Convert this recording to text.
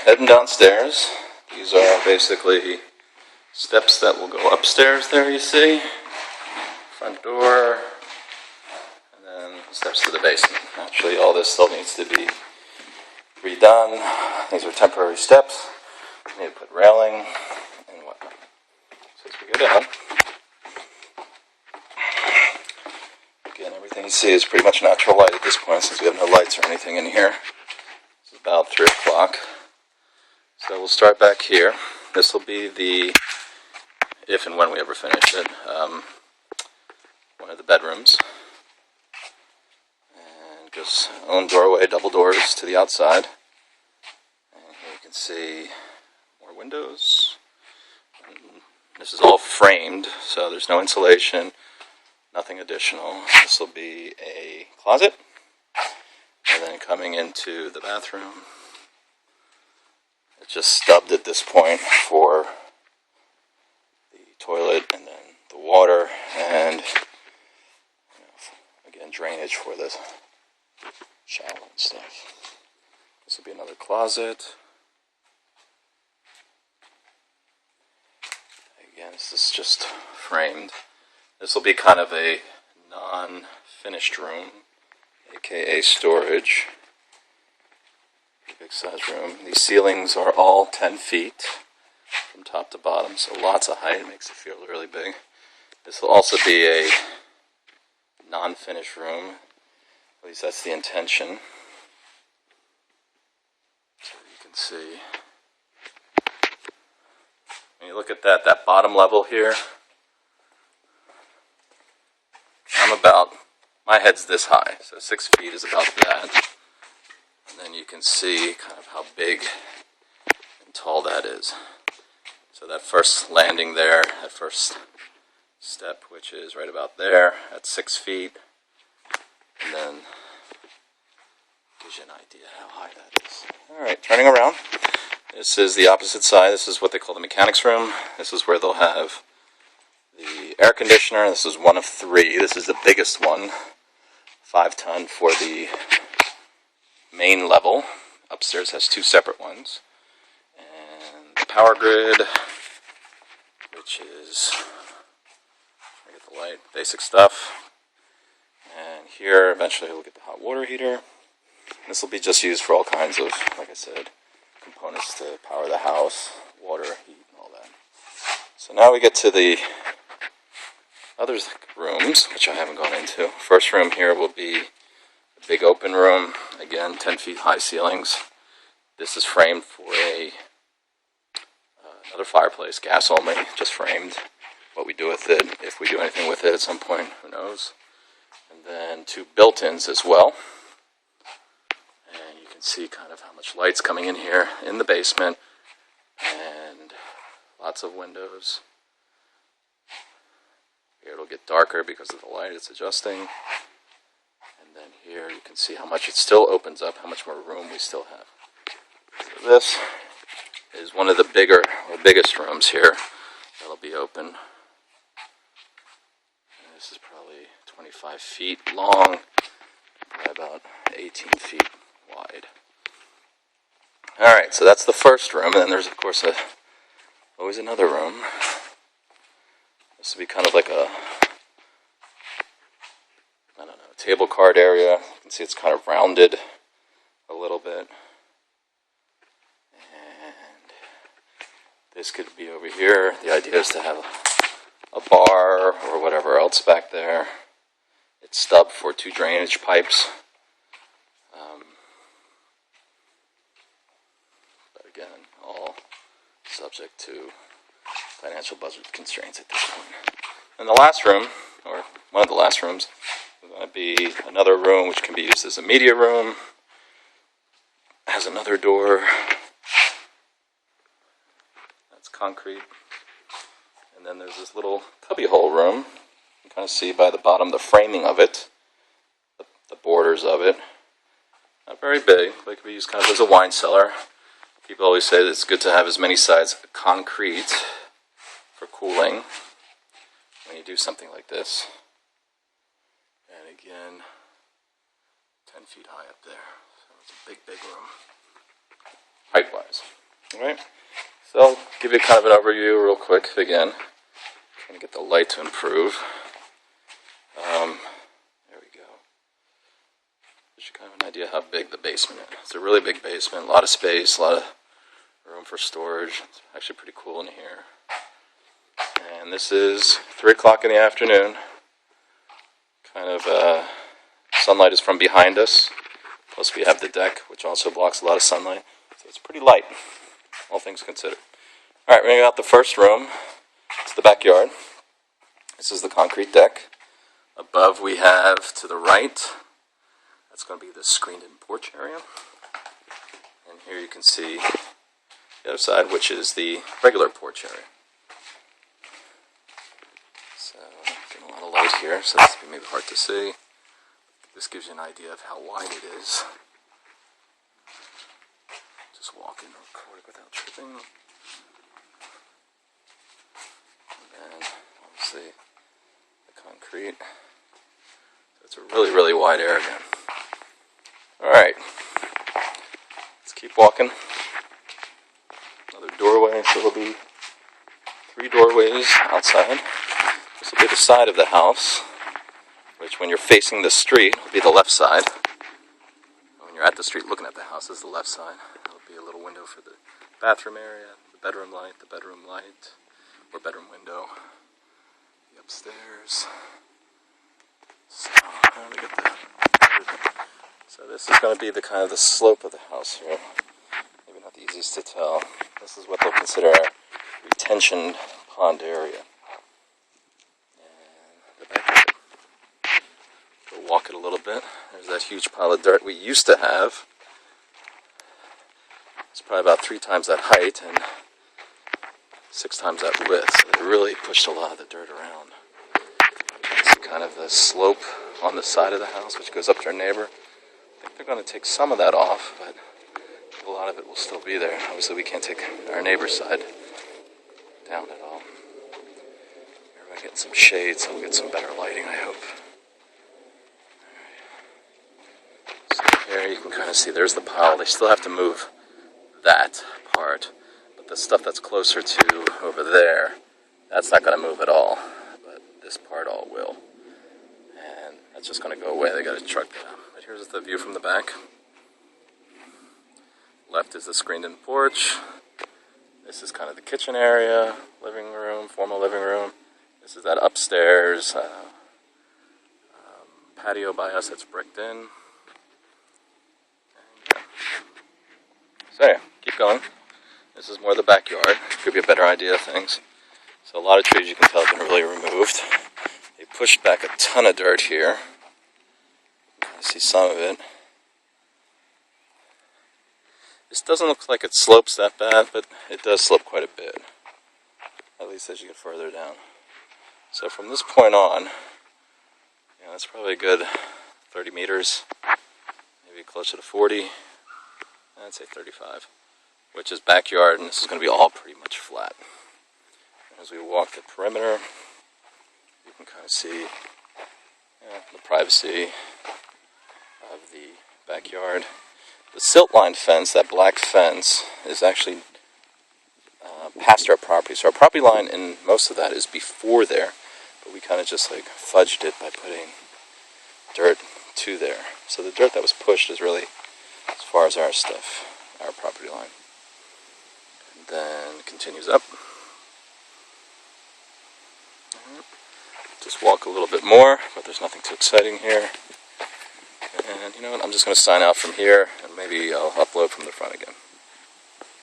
heading downstairs. These are basically steps that will go upstairs there, you see. Front door, and then steps to the basement. Actually, all this still needs to be redone. These are temporary steps. We need to put railing and whatnot. So as we go down, again, everything you see is pretty much natural light at this point since we have no lights or anything in here. It's about 3 o'clock. So we'll start back here. This will be the, if and when we ever finish it, one of the bedrooms. And just own doorway, double doors to the outside. And here you can see more windows. And this is all framed, so there's no insulation, nothing additional. This will be a closet. And then coming into the bathroom. It's just stubbed at this point for the toilet and then the water and again drainage for the shower and stuff. This will be another closet. Again, this is just framed. This will be kind of a non-finished room, aka storage. Big size room. These ceilings are all 10 feet from top to bottom, so lots of height. It makes it feel really big. This will also be a non-finished room. At least that's the intention. So you can see. When you look at that bottom level here, my head's this high, so 6 feet is about that. And then you can see kind of how big and tall that is. So that first landing there, that first step, which is right about there, at 6 feet. And then gives you an idea how high that is. Alright, turning around. This is the opposite side. This is what they call the mechanics room. This is where they'll have the air conditioner. This is one of 3. This is the biggest one. 5-ton for the main level. Upstairs has 2 separate ones. And the power grid, which is, I get the light, basic stuff. And here, eventually we'll get the hot water heater. This will be just used for all kinds of, like I said, components to power the house, water, heat, and all that. So now we get to the other rooms, which I haven't gone into. First room here will be a big open room. Again, 10 feet high ceilings. This is framed for another fireplace, gas only, just framed. What we do with it, if we do anything with it at some point, who knows. And then 2 built-ins as well. And you can see kind of how much light's coming in here in the basement. And lots of windows. Here it'll get darker because of the light it's adjusting. And then here you can see how much it still opens up, how much more room we still have. So this is one of the biggest rooms here that'll be open. And this is probably 25 feet long, by about 18 feet wide. Alright, so that's the first room, and then there's of course always another room. This will be kind of like a, I don't know, table card area. You can see it's kind of rounded a little bit. And this could be over here. The idea is to have a bar or whatever else back there. It's stubbed for 2 drainage pipes. But again, all subject to financial budget constraints at this point. And the last room, or one of the last rooms, is going to be another room which can be used as a media room. It has another door. That's concrete. And then there's this little cubbyhole room. You can kind of see by the bottom the framing of it, the borders of it. Not very big, but it could be used kind of as a wine cellar. People always say that it's good to have as many sides concrete for cooling when you do something like this. And again, 10 feet high up there. So it's a big room, height-wise. Alright, so I'll give you kind of an overview real quick again. Trying to get the light to improve. There we go. Gives you kind of an idea how big the basement is. It's a really big basement, a lot of space, a lot of room for storage. It's actually pretty cool in here. And this is 3 o'clock in the afternoon. Kind of sunlight is from behind us. Plus we have the deck, which also blocks a lot of sunlight. So it's pretty light, all things considered. Alright, we're going to go out the first room. It's the backyard. This is the concrete deck. Above we have, to the right, that's going to be the screened-in porch area. And here you can see the other side, which is the regular porch area. So, getting a lot of light here, so this may be hard to see. This gives you an idea of how wide it is. Just walk in real quick without tripping. And then, obviously, the concrete. So it's a really, really wide area. Alright. Let's keep walking. Another doorway, so there'll be 3 doorways outside. This will be the side of the house, which when you're facing the street will be the left side. When you're at the street looking at the house is the left side. There'll be a little window for the bathroom area, the bedroom light, or bedroom window. The upstairs. So, how do we get that? So this is going to be the kind of the slope of the house here. Maybe not the easiest to tell. This is what they'll consider our retention pond area. And the back of it. We'll walk it a little bit. There's that huge pile of dirt we used to have. It's probably about 3 times that height and 6 times that width. So they really pushed a lot of the dirt around. It's kind of the slope on the side of the house, which goes up to our neighbor. I think they're going to take some of that off, but a lot of it will still be there. Obviously, we can't take our neighbor's side down at all. Here we're getting some shade, so we'll get some better lighting, I hope. Right. So here you can kind of see there's the pile. They still have to move that part, but the stuff that's closer to over there, that's not going to move at all, but this part all will. And that's just going to go away. They got to truck that up. But here's the view from the back. Left is the screened-in porch. This is kind of the kitchen area, living room, formal living room. This is that upstairs patio by us that's bricked in. And, yeah. So yeah, keep going. This is more the backyard. Give you a better idea of things. So a lot of trees you can tell have been really removed. They pushed back a ton of dirt here. I see some of it. This doesn't look like it slopes that bad, but it does slope quite a bit. At least as you get further down. So from this point on, that's probably a good 30 meters, maybe closer to 40. I'd say 35, which is backyard, and this is going to be all pretty much flat. As we walk the perimeter, you can kind of see the privacy of the backyard. The silt-lined fence, that black fence, is actually past our property. So our property line in most of that is before there, but we kind of just like fudged it by putting dirt to there. So the dirt that was pushed is really as far as our stuff, our property line. And then it continues up. Just walk a little bit more, but there's nothing too exciting here. And you know what, I'm just going to sign out from here, and maybe I'll upload from the front again.